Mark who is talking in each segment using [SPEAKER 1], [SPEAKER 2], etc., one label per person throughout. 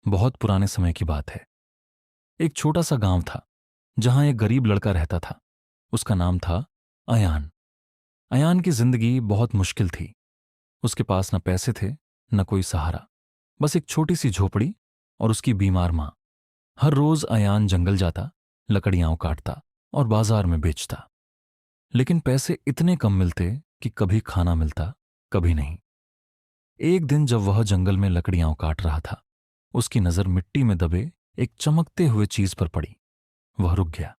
[SPEAKER 1] बहुत पुराने समय की बात है। एक छोटा सा गांव था जहां एक गरीब लड़का रहता था। उसका नाम था अयान। अयान की जिंदगी बहुत मुश्किल थी। उसके पास न पैसे थे, न कोई सहारा, बस एक छोटी सी झोपड़ी और उसकी बीमार मां। हर रोज अयान जंगल जाता, लकड़ियां काटता और बाजार में बेचता। लेकिन पैसे इतने कम मिलते कि कभी खाना मिलता, कभी नहीं। एक दिन जब वह जंगल में लकड़ियां काट रहा था, उसकी नजर मिट्टी में दबे एक चमकते हुए चीज पर पड़ी। वह रुक गया।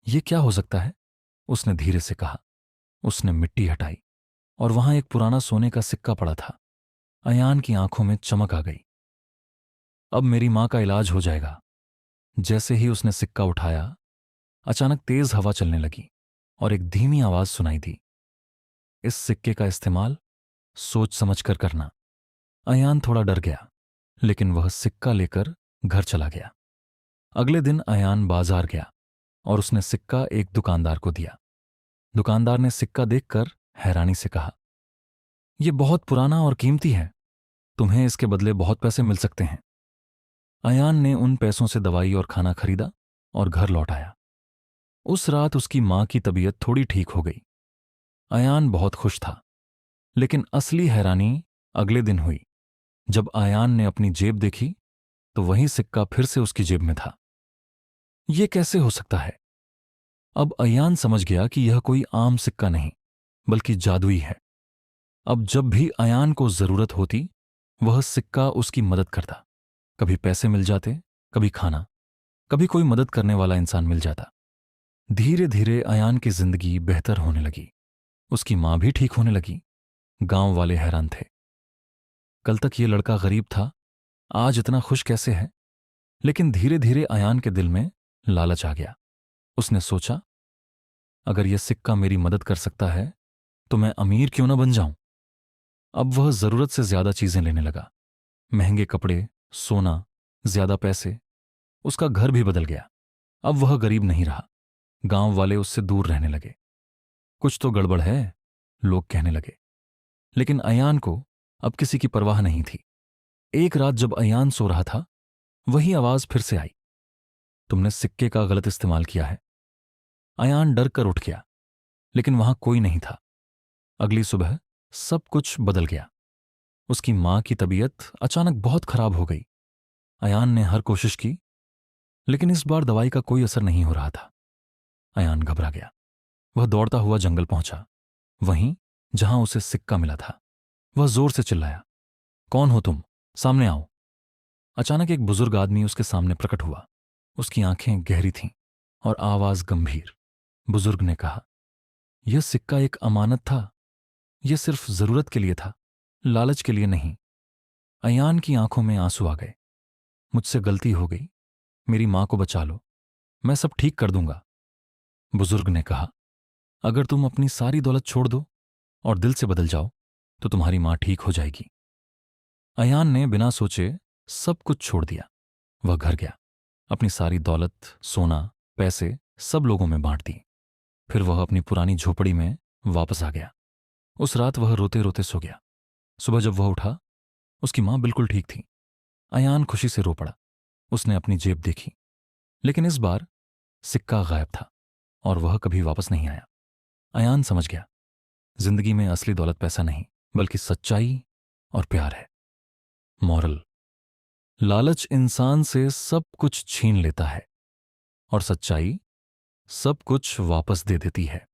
[SPEAKER 1] यह क्या हो सकता है? उसने धीरे से कहा। उसने मिट्टी हटाई और वहां एक पुराना सोने का सिक्का पड़ा था। अयान की आंखों में चमक आ गई। अब मेरी मां का इलाज हो जाएगा। जैसे ही उसने सिक्का उठाया, अचानक तेज हवा चलने लगी और एक धीमी आवाज सुनाई दी, इस सिक्के का इस्तेमाल सोच समझकर करना। अयान थोड़ा डर गया, लेकिन वह सिक्का लेकर घर चला गया। अगले दिन अयान बाजार गया और उसने सिक्का एक दुकानदार को दिया। दुकानदार ने सिक्का देखकर हैरानी से कहा, यह बहुत पुराना और कीमती है। तुम्हें इसके बदले बहुत पैसे मिल सकते हैं। अयान ने उन पैसों से दवाई और खाना खरीदा और घर लौट आया। उस रात उसकी मां की तबीयत थोड़ी ठीक हो गई। अयान बहुत खुश था। लेकिन असली हैरानी अगले दिन हुई। जब अयान ने अपनी जेब देखी तो वही सिक्का फिर से उसकी जेब में था। यह कैसे हो सकता है? अब अयान समझ गया कि यह कोई आम सिक्का नहीं, बल्कि जादुई है। अब जब भी अयान को जरूरत होती, वह सिक्का उसकी मदद करता। कभी पैसे मिल जाते, कभी खाना, कभी कोई मदद करने वाला इंसान मिल जाता। धीरे धीरे अयान की जिंदगी बेहतर होने लगी। उसकी मां भी ठीक होने लगी। गांव वाले हैरान थे। कल तक ये लड़का गरीब था, आज इतना खुश कैसे है? लेकिन धीरे धीरे अयान के दिल में लालच आ गया। उसने सोचा, अगर यह सिक्का मेरी मदद कर सकता है तो मैं अमीर क्यों न बन जाऊं। अब वह जरूरत से ज्यादा चीजें लेने लगा। महंगे कपड़े, सोना, ज्यादा पैसे। उसका घर भी बदल गया। अब वह गरीब नहीं रहा। गांव वाले उससे दूर रहने लगे। कुछ तो गड़बड़ है, लोग कहने लगे। लेकिन अयान को अब किसी की परवाह नहीं थी। एक रात जब अयान सो रहा था, वही आवाज फिर से आई, तुमने सिक्के का गलत इस्तेमाल किया है। अयान डर कर उठ गया, लेकिन वहां कोई नहीं था। अगली सुबह सब कुछ बदल गया। उसकी मां की तबीयत अचानक बहुत खराब हो गई। अयान ने हर कोशिश की, लेकिन इस बार दवाई का कोई असर नहीं हो रहा था। अयान घबरा गया। वह दौड़ता हुआ जंगल पहुंचा, वहीं जहां उसे सिक्का मिला था। वह जोर से चिल्लाया, कौन हो तुम? सामने आओ। अचानक एक बुजुर्ग आदमी उसके सामने प्रकट हुआ। उसकी आंखें गहरी थीं और आवाज गंभीर। बुजुर्ग ने कहा, यह सिक्का एक अमानत था। यह सिर्फ जरूरत के लिए था, लालच के लिए नहीं। अयान की आंखों में आंसू आ गए। मुझसे गलती हो गई, मेरी मां को बचा लो, मैं सब ठीक कर दूंगा। बुजुर्ग ने कहा, अगर तुम अपनी सारी दौलत छोड़ दो और दिल से बदल जाओ तो तुम्हारी मां ठीक हो जाएगी। अयान ने बिना सोचे सब कुछ छोड़ दिया। वह घर गया, अपनी सारी दौलत, सोना, पैसे सब लोगों में बांट दी। फिर वह अपनी पुरानी झोपड़ी में वापस आ गया। उस रात वह रोते रोते सो गया। सुबह जब वह उठा, उसकी मां बिल्कुल ठीक थी। अयान खुशी से रो पड़ा। उसने अपनी जेब देखी, लेकिन इस बार सिक्का गायब था और वह कभी वापस नहीं आया। अयान समझ गया, जिंदगी में असली दौलत पैसा नहीं, बल्कि सच्चाई और प्यार है। मॉरल, लालच इंसान से सब कुछ छीन लेता है और सच्चाई सब कुछ वापस दे देती है।